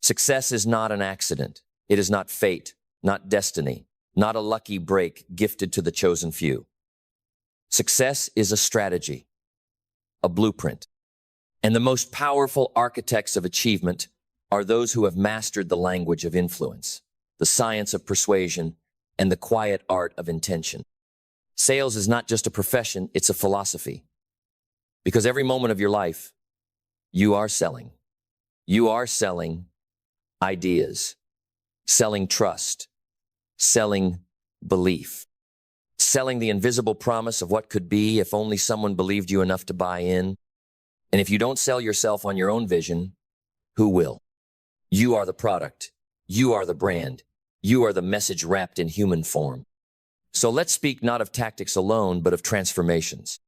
Success is not an accident. It is not fate, not destiny, not a lucky break gifted to the chosen few. Success is a strategy, a blueprint. And the most powerful architects of achievement are those who have mastered the language of influence, the science of persuasion, and the quiet art of intention. Sales is not just a profession, it's a philosophy. Because every moment of your life, you are selling. You are selling ideas, selling trust, selling belief, selling the invisible promise of what could be if only someone believed you enough to buy in. And if you don't sell yourself on your own vision, who will? You are the product. You are the brand. You are the message wrapped in human form. So let's speak not of tactics alone, but of transformations.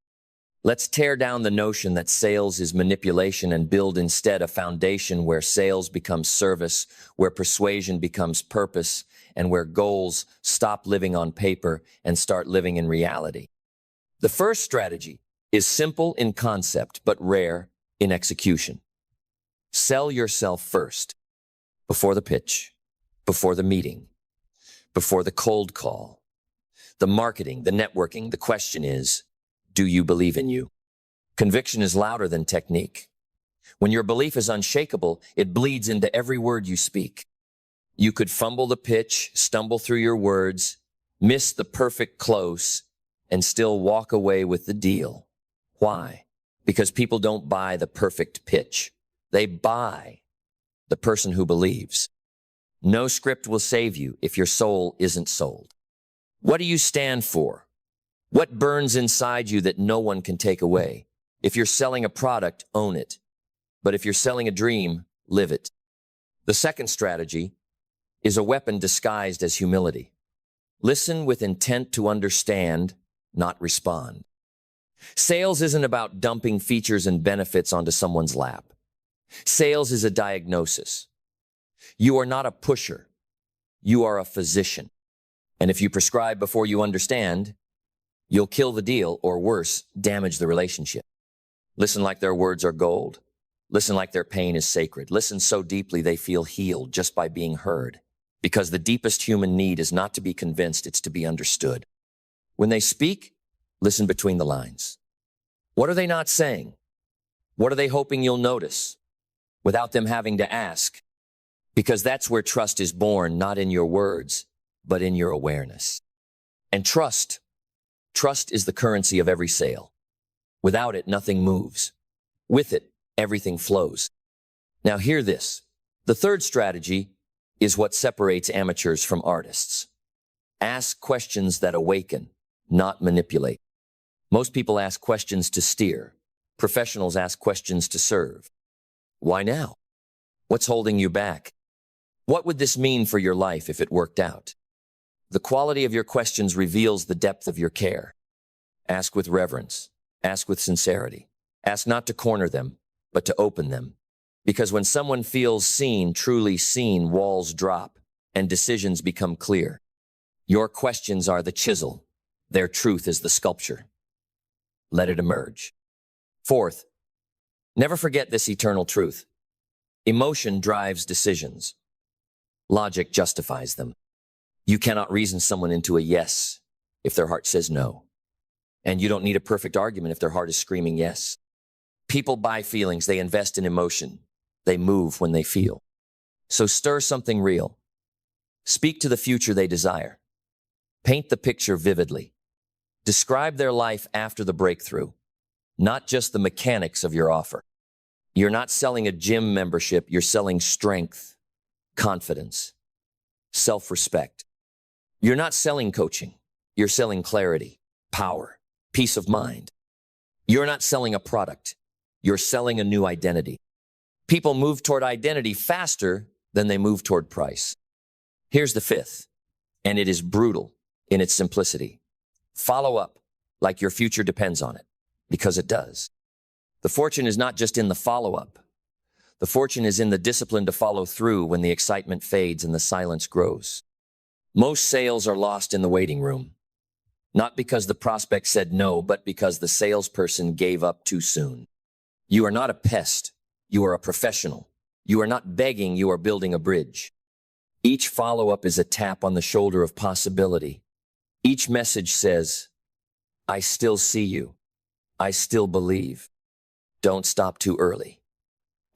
Let's tear down the notion that sales is manipulation and build instead a foundation where sales becomes service, where persuasion becomes purpose, and where goals stop living on paper and start living in reality. The first strategy is simple in concept, but rare in execution. Sell yourself first, before the pitch, before the meeting, before the cold call, the marketing, the networking. The question is, do you believe in you? Conviction is louder than technique. When your belief is unshakable, it bleeds into every word you speak. You could fumble the pitch, stumble through your words, miss the perfect close, and still walk away with the deal. Why? Because people don't buy the perfect pitch. They buy the person who believes. No script will save you if your soul isn't sold. What do you stand for? What burns inside you that no one can take away? If you're selling a product, own it. But if you're selling a dream, live it. The second strategy is a weapon disguised as humility. Listen with intent to understand, not respond. Sales isn't about dumping features and benefits onto someone's lap. Sales is a diagnosis. You are not a pusher. You are a physician. And if you prescribe before you understand, you'll kill the deal, or worse, damage the relationship. Listen like their words are gold. Listen like their pain is sacred. Listen so deeply they feel healed just by being heard. Because the deepest human need is not to be convinced, it's to be understood. When they speak, listen between the lines. What are they not saying? What are they hoping you'll notice without them having to ask? Because that's where trust is born, not in your words, but in your awareness. And trust is the currency of every sale. Without it, nothing moves. With it, everything flows. Now hear this. The third strategy is what separates amateurs from artists. Ask questions that awaken, not manipulate. Most people ask questions to steer. Professionals ask questions to serve. Why now? What's holding you back? What would this mean for your life if it worked out? The quality of your questions reveals the depth of your care. Ask with reverence. Ask with sincerity. Ask not to corner them, but to open them. Because when someone feels seen, truly seen, walls drop and decisions become clear. Your questions are the chisel. Their truth is the sculpture. Let it emerge. Fourth, never forget this eternal truth. Emotion drives decisions. Logic justifies them. You cannot reason someone into a yes if their heart says no. And you don't need a perfect argument if their heart is screaming yes. People buy feelings, they invest in emotion. They move when they feel. So stir something real. Speak to the future they desire. Paint the picture vividly. Describe their life after the breakthrough, not just the mechanics of your offer. You're not selling a gym membership, you're selling strength, confidence, self-respect. You're not selling coaching, you're selling clarity, power, peace of mind. You're not selling a product, you're selling a new identity. People move toward identity faster than they move toward price. Here's the fifth, and it is brutal in its simplicity. Follow up like your future depends on it, because it does. The fortune is not just in the follow-up. The fortune is in the discipline to follow through when the excitement fades and the silence grows. Most sales are lost in the waiting room, not because the prospect said no, but because the salesperson gave up too soon. You are not a pest. You are a professional. You are not begging, you are building a bridge. Each follow-up is a tap on the shoulder of possibility. Each message says, I still see you. I still believe. Don't stop too early.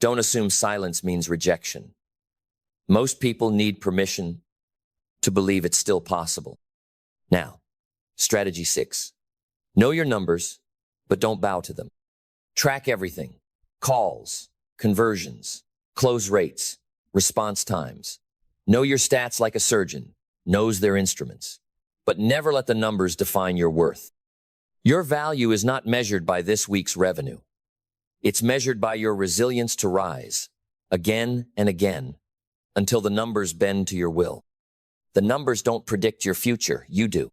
Don't assume silence means rejection. Most people need permission to believe it's still possible. Now, strategy 6. Know your numbers, but don't bow to them. Track everything. Calls, conversions, close rates, response times. Know your stats like a surgeon knows their instruments, but never let the numbers define your worth. Your value is not measured by this week's revenue. It's measured by your resilience to rise again and again until the numbers bend to your will. The numbers don't predict your future, you do.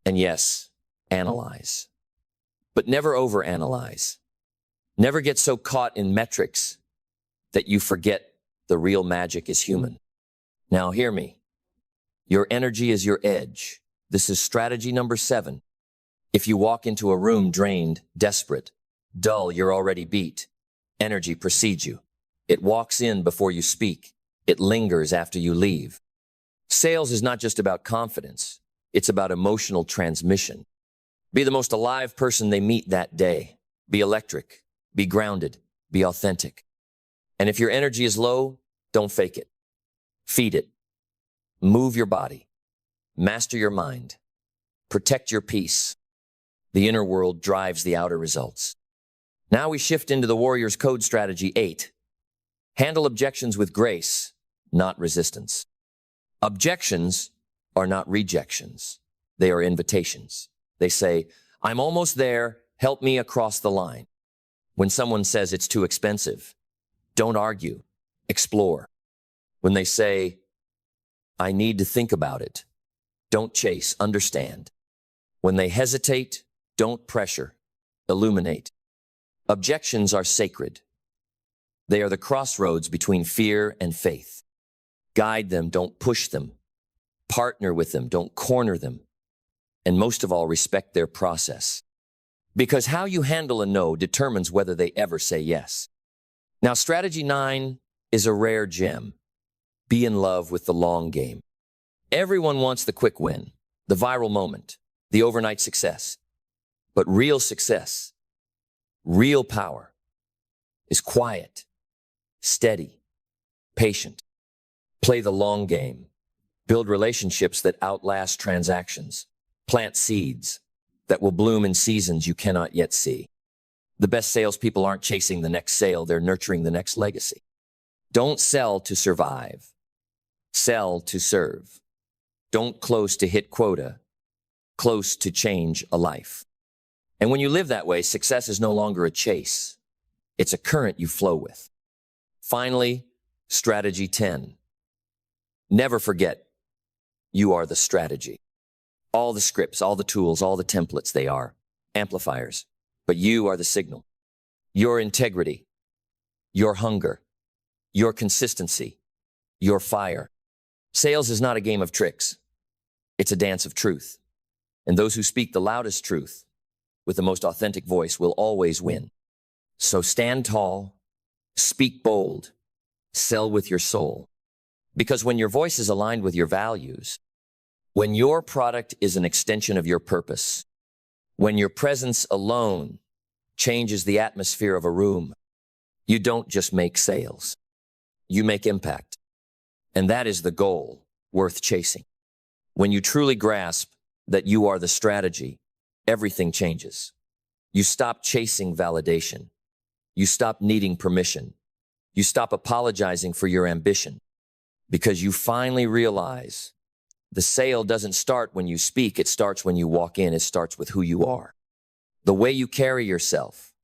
And yes, analyze. But never overanalyze. Never get so caught in metrics that you forget the real magic is human. Now hear me. Your energy is your edge. This is strategy number 7. If you walk into a room drained, desperate, dull, you're already beat. Energy precedes you. It walks in before you speak. It lingers after you leave. Sales is not just about confidence. It's about emotional transmission. Be the most alive person they meet that day. Be electric. Be grounded. Be authentic. And if your energy is low, don't fake it. Feed it. Move your body. Master your mind. Protect your peace. The inner world drives the outer results. Now we shift into the Warrior's Code strategy 8. Handle objections with grace, not resistance. Objections are not rejections. They are invitations. They say, I'm almost there, help me across the line. When someone says it's too expensive, don't argue, explore. When they say, I need to think about it, don't chase, understand. When they hesitate, don't pressure, illuminate. Objections are sacred. They are the crossroads between fear and faith. Guide them, don't push them. Partner with them, don't corner them. And most of all, respect their process. Because how you handle a no determines whether they ever say yes. Now, strategy 9 is a rare gem. Be in love with the long game. Everyone wants the quick win, the viral moment, the overnight success. But real success, real power, is quiet, steady, patient. Play the long game. Build relationships that outlast transactions. Plant seeds that will bloom in seasons you cannot yet see. The best salespeople aren't chasing the next sale, they're nurturing the next legacy. Don't sell to survive. Sell to serve. Don't close to hit quota. Close to change a life. And when you live that way, success is no longer a chase. It's a current you flow with. Finally, strategy 10. Never forget, you are the strategy. All the scripts, all the tools, all the templates, they are amplifiers. But you are the signal. Your integrity, your hunger, your consistency, your fire. Sales is not a game of tricks. It's a dance of truth. And those who speak the loudest truth with the most authentic voice will always win. So stand tall, speak bold, sell with your soul. Because when your voice is aligned with your values, when your product is an extension of your purpose, when your presence alone changes the atmosphere of a room, you don't just make sales, you make impact. And that is the goal worth chasing. When you truly grasp that you are the strategy, everything changes. You stop chasing validation. You stop needing permission. You stop apologizing for your ambition because you finally realize the sale doesn't start when you speak. It starts when you walk in. It starts with who you are. The way you carry yourself,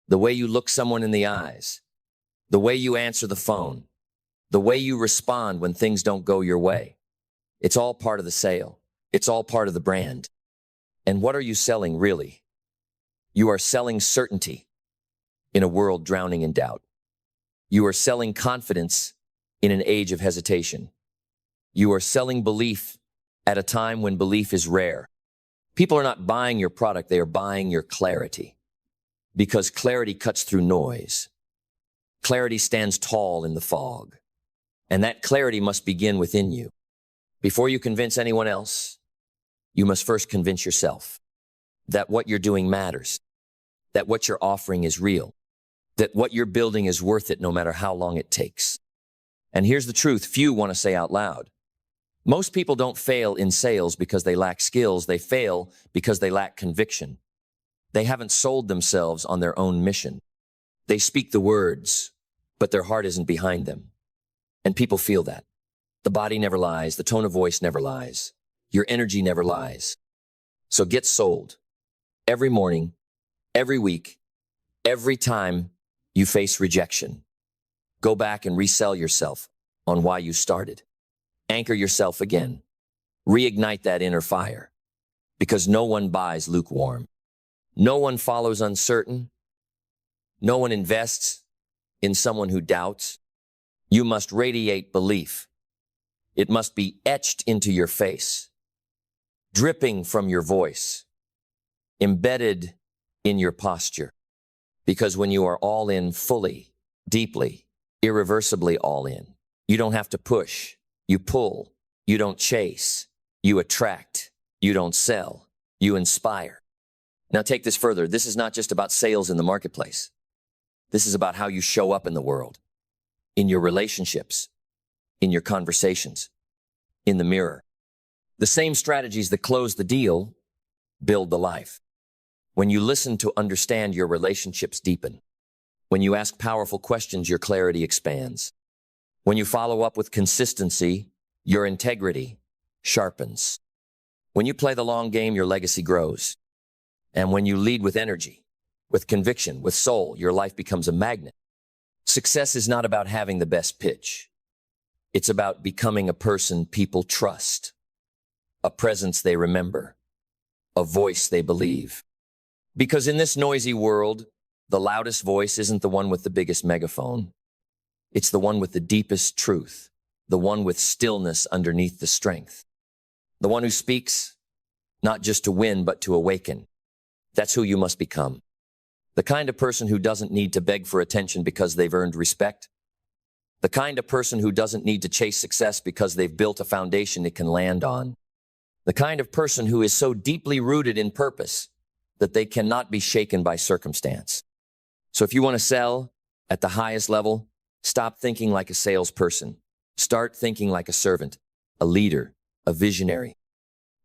the way you look someone in the eyes, the way you answer the phone, the way you respond when things don't go your way. It's all part of the sale. It's all part of the brand. And what are you selling really? You are selling certainty in a world drowning in doubt. You are selling confidence in an age of hesitation. You are selling belief at a time when belief is rare. People are not buying your product, they are buying your clarity. Because clarity cuts through noise. Clarity stands tall in the fog. And that clarity must begin within you. Before you convince anyone else, you must first convince yourself that what you're doing matters, that what you're offering is real, that what you're building is worth it no matter how long it takes. And here's the truth few want to say out loud. Most people don't fail in sales because they lack skills. They fail because they lack conviction. They haven't sold themselves on their own mission. They speak the words, but their heart isn't behind them. And people feel that. The body never lies. The tone of voice never lies. Your energy never lies. So get sold. Every morning, every week, every time you face rejection, go back and resell yourself on why you started. Anchor yourself again. Reignite that inner fire. Because no one buys lukewarm. No one follows uncertain. No one invests in someone who doubts. You must radiate belief. It must be etched into your face, dripping from your voice, embedded in your posture. Because when you are all in fully, deeply, irreversibly all in, you don't have to push. You pull. You don't chase. You attract. You don't sell. You inspire. Now take this further. This is not just about sales in the marketplace. This is about how you show up in the world, in your relationships, in your conversations, in the mirror. The same strategies that close the deal build the life. When you listen to understand, your relationships deepen. When you ask powerful questions, your clarity expands. When you follow up with consistency, your integrity sharpens. When you play the long game, your legacy grows. And when you lead with energy, with conviction, with soul, your life becomes a magnet. Success is not about having the best pitch. It's about becoming a person people trust, a presence they remember, a voice they believe. Because in this noisy world, the loudest voice isn't the one with the biggest megaphone. It's the one with the deepest truth, the one with stillness underneath the strength, the one who speaks not just to win, but to awaken. That's who you must become. The kind of person who doesn't need to beg for attention because they've earned respect. The kind of person who doesn't need to chase success because they've built a foundation it can land on. The kind of person who is so deeply rooted in purpose that they cannot be shaken by circumstance. So if you want to sell at the highest level, stop thinking like a salesperson. Start thinking like a servant, a leader, a visionary.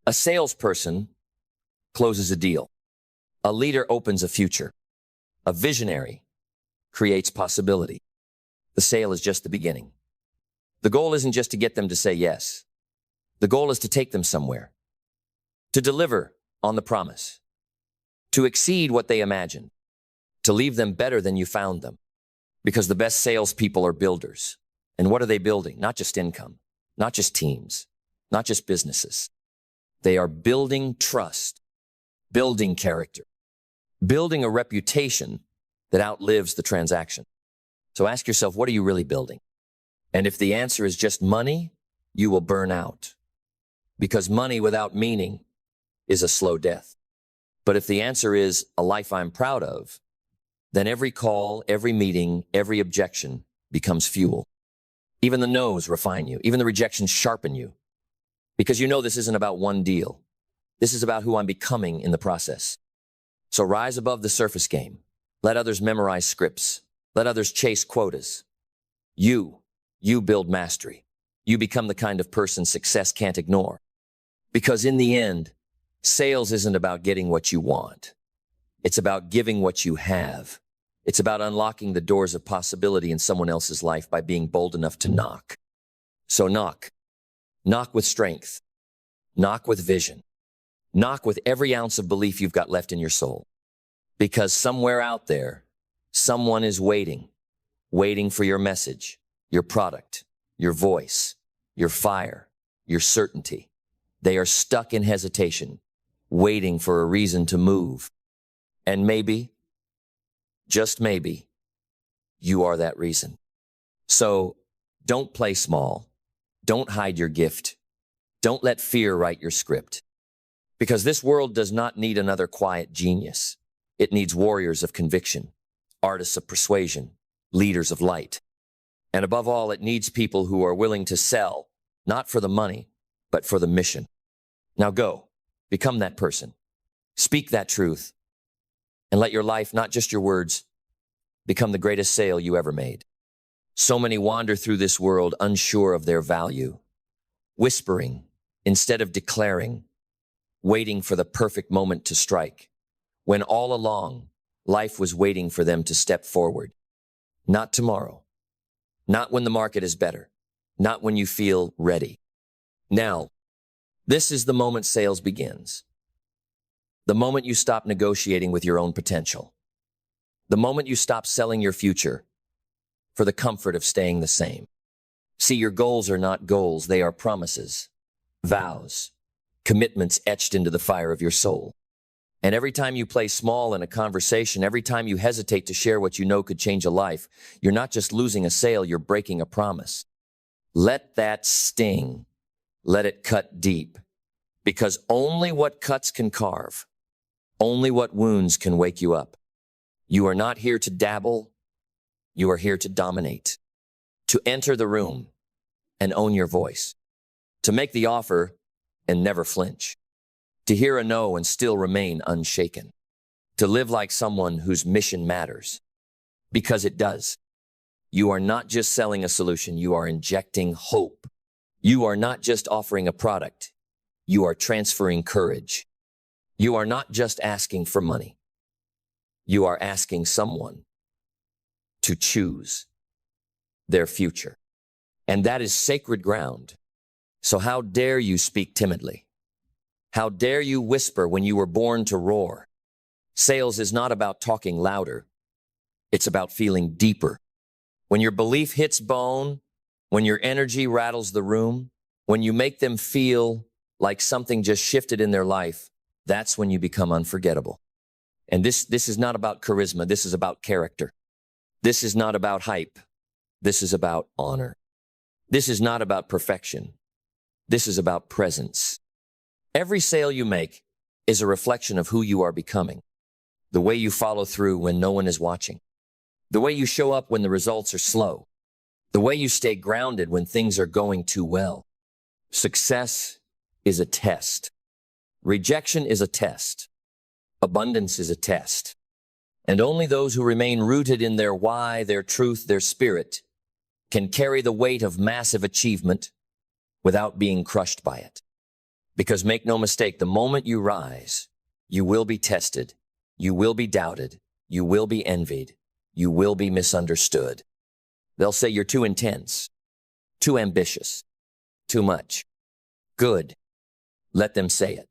A salesperson closes a deal. A leader opens a future. A visionary creates possibility. The sale is just the beginning. The goal isn't just to get them to say yes. The goal is to take them somewhere, to deliver on the promise, to exceed what they imagined, to leave them better than you found them. Because the best salespeople are builders. And what are they building? Not just income, not just teams, not just businesses. They are building trust, building character, building a reputation that outlives the transaction. So ask yourself, what are you really building? And if the answer is just money, you will burn out. Because money without meaning is a slow death. But if the answer is a life I'm proud of, then every call, every meeting, every objection becomes fuel. Even the no's refine you. Even the rejections sharpen you. Because you know this isn't about one deal. This is about who I'm becoming in the process. So rise above the surface game. Let others memorize scripts. Let others chase quotas. You build mastery. You become the kind of person success can't ignore. Because in the end, sales isn't about getting what you want. It's about giving what you have. It's about unlocking the doors of possibility in someone else's life by being bold enough to knock. So knock. Knock with strength. Knock with vision. Knock with every ounce of belief you've got left in your soul. Because somewhere out there, someone is waiting for your message, your product, your voice, your fire, your certainty. They are stuck in hesitation, waiting for a reason to move. And maybe, just maybe, you are that reason. So don't play small. Don't hide your gift. Don't let fear write your script. Because this world does not need another quiet genius. It needs warriors of conviction, artists of persuasion, leaders of light. And above all, it needs people who are willing to sell, not for the money, but for the mission. Now go, become that person. Speak that truth, and let your life, not just your words, become the greatest sale you ever made. So many wander through this world unsure of their value, whispering instead of declaring, waiting for the perfect moment to strike, when all along, life was waiting for them to step forward. Not tomorrow, not when the market is better, not when you feel ready. Now, this is the moment sales begins. The moment you stop negotiating with your own potential. The moment you stop selling your future for the comfort of staying the same. See, your goals are not goals, they are promises, vows, commitments etched into the fire of your soul. And every time you play small in a conversation, every time you hesitate to share what you know could change a life, you're not just losing a sale, you're breaking a promise. Let that sting. Let it cut deep. Because only what cuts can carve. Only what wounds can wake you up. You are not here to dabble. You are here to dominate. To enter the room and own your voice. To make the offer and never flinch. To hear a no and still remain unshaken. To live like someone whose mission matters. Because it does. You are not just selling a solution, you are injecting hope. You are not just offering a product, you are transferring courage. You are not just asking for money. You are asking someone to choose their future. And that is sacred ground. So how dare you speak timidly? How dare you whisper when you were born to roar? Sales is not about talking louder. It's about feeling deeper. When your belief hits bone, when your energy rattles the room, when you make them feel like something just shifted in their life, that's when you become unforgettable. And this is not about charisma. This is about character. This is not about hype. This is about honor. This is not about perfection. This is about presence. Every sale you make is a reflection of who you are becoming. The way you follow through when no one is watching. The way you show up when the results are slow. The way you stay grounded when things are going too well. Success is a test. Rejection is a test. Abundance is a test. And only those who remain rooted in their why, their truth, their spirit, can carry the weight of massive achievement without being crushed by it. Because make no mistake, the moment you rise, you will be tested, you will be doubted, you will be envied, you will be misunderstood. They'll say you're too intense, too ambitious, too much. Good. Let them say it.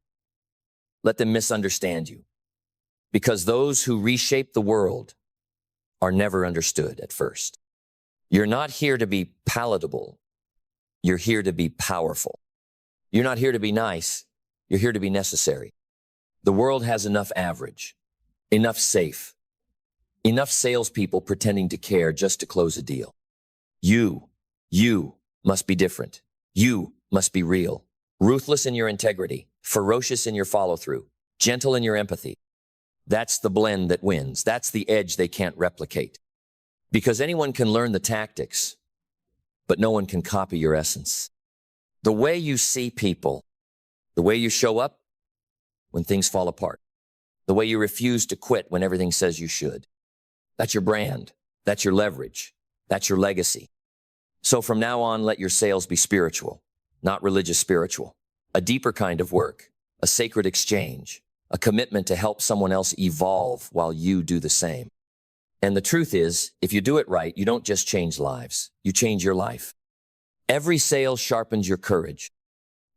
Let them misunderstand you. Because those who reshape the world are never understood at first. You're not here to be palatable. You're here to be powerful. You're not here to be nice. You're here to be necessary. The world has enough average, enough safe, enough salespeople pretending to care just to close a deal. You must be different. You must be real. Ruthless in your integrity, ferocious in your follow-through, gentle in your empathy. That's the blend that wins. That's the edge they can't replicate. Because anyone can learn the tactics, but no one can copy your essence. The way you see people, the way you show up when things fall apart, the way you refuse to quit when everything says you should. That's your brand. That's your leverage. That's your legacy. So from now on, let your sales be spiritual, not religious spiritual. A deeper kind of work, a sacred exchange, a commitment to help someone else evolve while you do the same. And the truth is, if you do it right, you don't just change lives, you change your life. Every sale sharpens your courage.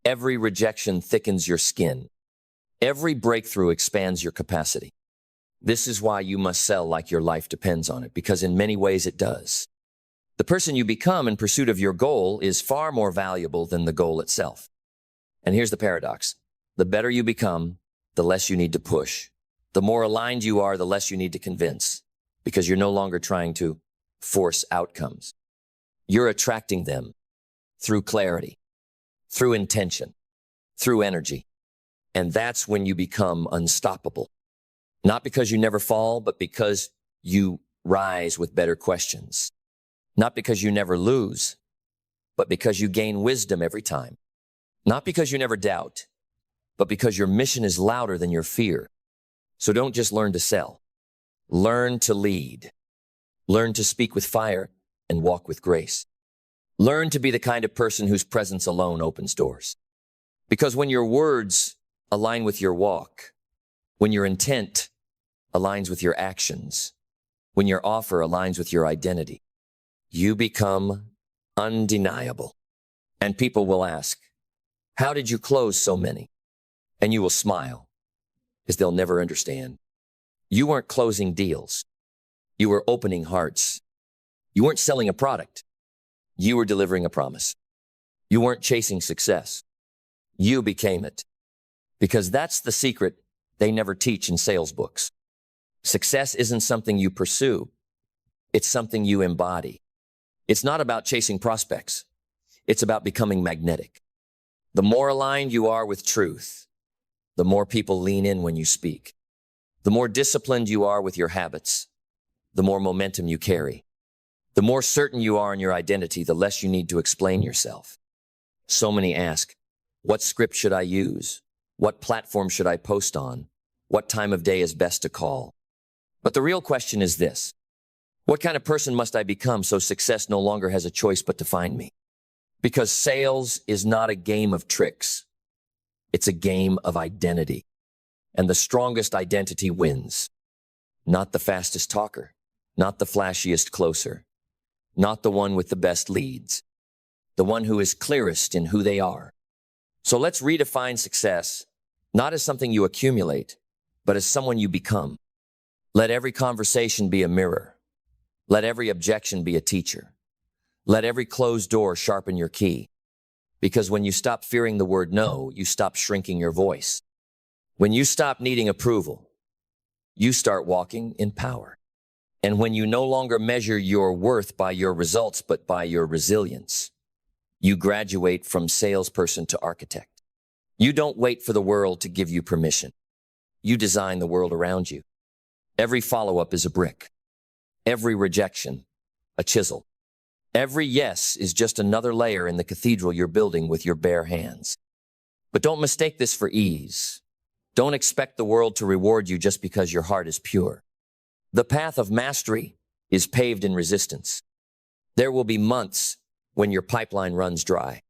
Every rejection thickens your skin. Every breakthrough expands your capacity. This is why you must sell like your life depends on it, because in many ways it does. The person you become in pursuit of your goal is far more valuable than the goal itself. And here's the paradox. The better you become, the less you need to push. The more aligned you are, the less you need to convince, because you're no longer trying to force outcomes. You're attracting them through clarity, through intention, through energy. And that's when you become unstoppable. Not because you never fall, but because you rise with better questions. Not because you never lose, but because you gain wisdom every time. Not because you never doubt, but because your mission is louder than your fear. So don't just learn to sell. Learn to lead. Learn to speak with fire and walk with grace. Learn to be the kind of person whose presence alone opens doors. Because when your words align with your walk, when your intent aligns with your actions, when your offer aligns with your identity, you become undeniable. And people will ask, how did you close so many? And you will smile, because they'll never understand. You weren't closing deals. You were opening hearts. You weren't selling a product. You were delivering a promise. You weren't chasing success. You became it. Because that's the secret they never teach in sales books. Success isn't something you pursue. It's something you embody. It's not about chasing prospects. It's about becoming magnetic. The more aligned you are with truth, the more people lean in when you speak. The more disciplined you are with your habits, the more momentum you carry. The more certain you are in your identity, the less you need to explain yourself. So many ask, what script should I use? What platform should I post on? What time of day is best to call? But the real question is this: what kind of person must I become so success no longer has a choice but to find me? Because sales is not a game of tricks. It's a game of identity. And the strongest identity wins. Not the fastest talker, not the flashiest closer, not the one with the best leads, the one who is clearest in who they are. So let's redefine success, not as something you accumulate, but as someone you become. Let every conversation be a mirror. Let every objection be a teacher. Let every closed door sharpen your key. Because when you stop fearing the word no, you stop shrinking your voice. When you stop needing approval, you start walking in power. And when you no longer measure your worth by your results, but by your resilience, you graduate from salesperson to architect. You don't wait for the world to give you permission. You design the world around you. Every follow-up is a brick. Every rejection, a chisel. Every yes is just another layer in the cathedral you're building with your bare hands. But don't mistake this for ease. Don't expect the world to reward you just because your heart is pure. The path of mastery is paved in resistance. There will be months when your pipeline runs dry.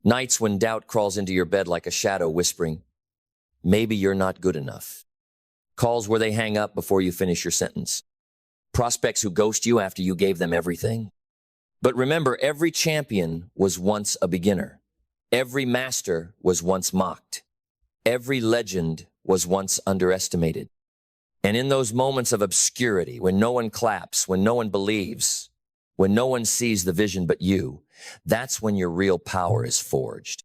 Nights when doubt crawls into your bed like a shadow whispering, maybe you're not good enough. Calls where they hang up before you finish your sentence. Prospects who ghost you after you gave them everything. But remember, every champion was once a beginner. Every master was once mocked. Every legend was once underestimated. And in those moments of obscurity, when no one claps, when no one believes, when no one sees the vision but you, that's when your real power is forged.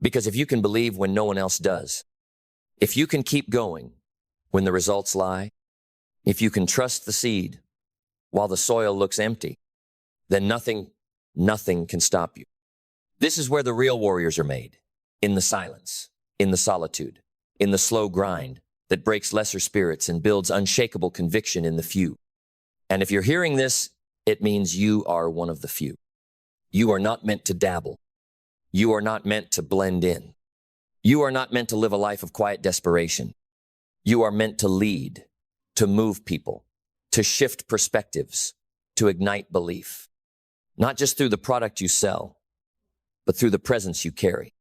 Because if you can believe when no one else does, if you can keep going when the results lie, if you can trust the seed while the soil looks empty, then nothing can stop you. This is where the real warriors are made, in the silence, in the solitude, in the slow grind that breaks lesser spirits and builds unshakable conviction in the few. And if you're hearing this, it means you are one of the few. You are not meant to dabble. You are not meant to blend in. You are not meant to live a life of quiet desperation. You are meant to lead, to move people, to shift perspectives, to ignite belief. Not just through the product you sell, but through the presence you carry.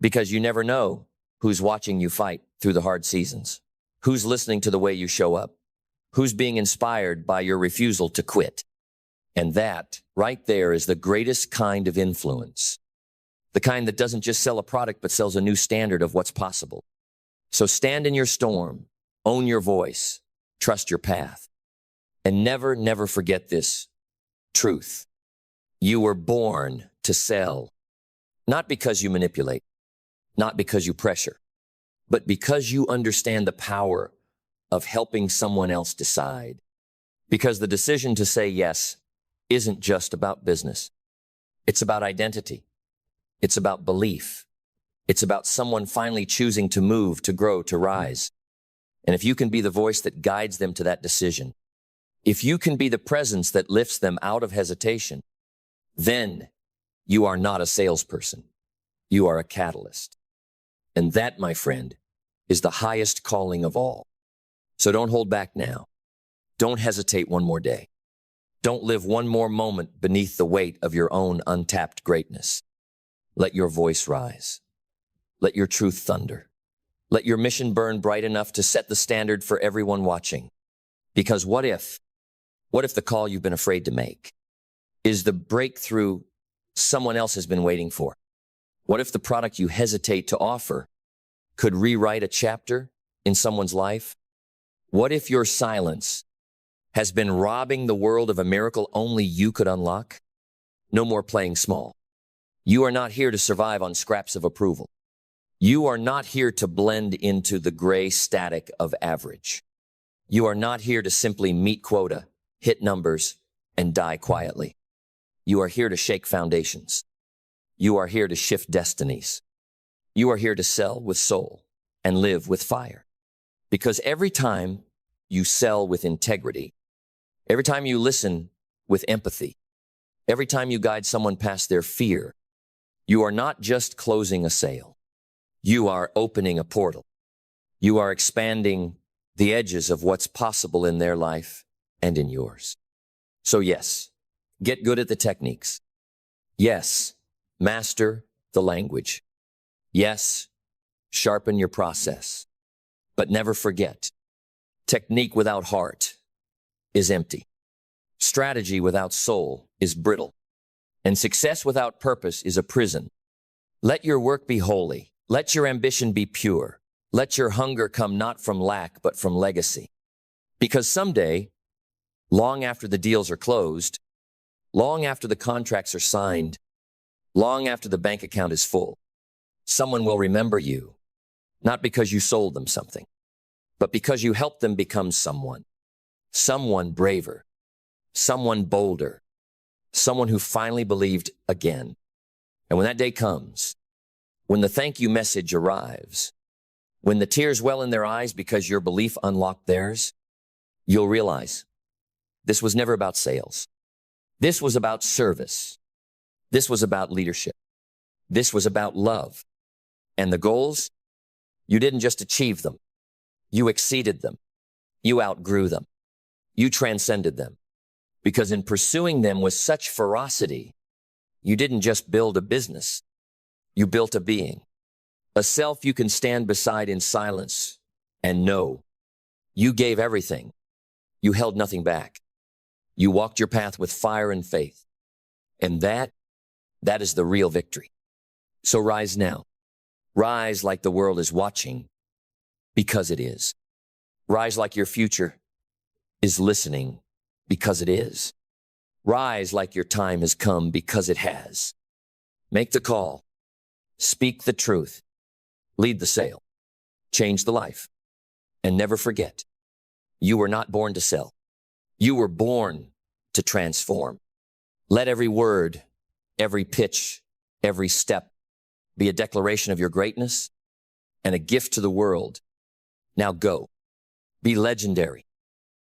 Because you never know who's watching you fight through the hard seasons, who's listening to the way you show up, who's being inspired by your refusal to quit. And that, right there, is the greatest kind of influence. The kind that doesn't just sell a product, but sells a new standard of what's possible. So stand in your storm, own your voice, trust your path, and never forget this truth. You were born to sell, not because you manipulate, not because you pressure, but because you understand the power of helping someone else decide. Because the decision to say yes isn't just about business. It's about identity. It's about belief. It's about someone finally choosing to move, to grow, to rise. And if you can be the voice that guides them to that decision, If you can be the presence that lifts them out of hesitation, then you are not a salesperson. You are a catalyst. And that, my friend, is the highest calling of all. So don't hold back now. Don't hesitate one more day. Don't live one more moment beneath the weight of your own untapped greatness. Let your voice rise. Let your truth thunder. Let your mission burn bright enough to set the standard for everyone watching. Because what if the call you've been afraid to make is the breakthrough someone else has been waiting for? What if the product you hesitate to offer could rewrite a chapter in someone's life? What if your silence has been robbing the world of a miracle only you could unlock? No more playing small. You are not here to survive on scraps of approval. You are not here to blend into the gray static of average. You are not here to simply meet quota, hit numbers, and die quietly. You are here to shake foundations. You are here to shift destinies. You are here to sell with soul and live with fire. Because every time you sell with integrity, every time you listen with empathy, every time you guide someone past their fear, you are not just closing a sale. You are opening a portal. You are expanding the edges of what's possible in their life and in yours. So yes, get good at the techniques. Yes, master the language. Yes, sharpen your process. But never forget, technique without heart is empty. Strategy without soul is brittle. And success without purpose is a prison. Let your work be holy. Let your ambition be pure. Let your hunger come not from lack, but from legacy. Because someday, long after the deals are closed, long after the contracts are signed, long after the bank account is full, someone will remember you, not because you sold them something, but because you helped them become someone braver, someone bolder, someone who finally believed again. And when that day comes, when the thank you message arrives, when the tears well in their eyes because your belief unlocked theirs, you'll realize this was never about sales. This was about service. This was about leadership. This was about love. And the goals, you didn't just achieve them. You exceeded them. You outgrew them. You transcended them. Because in pursuing them with such ferocity, you didn't just build a business. You built a being, a self you can stand beside in silence and know you gave everything. You held nothing back. You walked your path with fire and faith. And that is the real victory. So rise now. Rise like the world is watching, because it is. Rise like your future is listening, because it is. Rise like your time has come, because it has. Make the call. Speak the truth. Lead the sale. Change the life. And never forget, you were not born to sell. You were born to transform. Let every word, every pitch, every step be a declaration of your greatness and a gift to the world. Now go. Be legendary.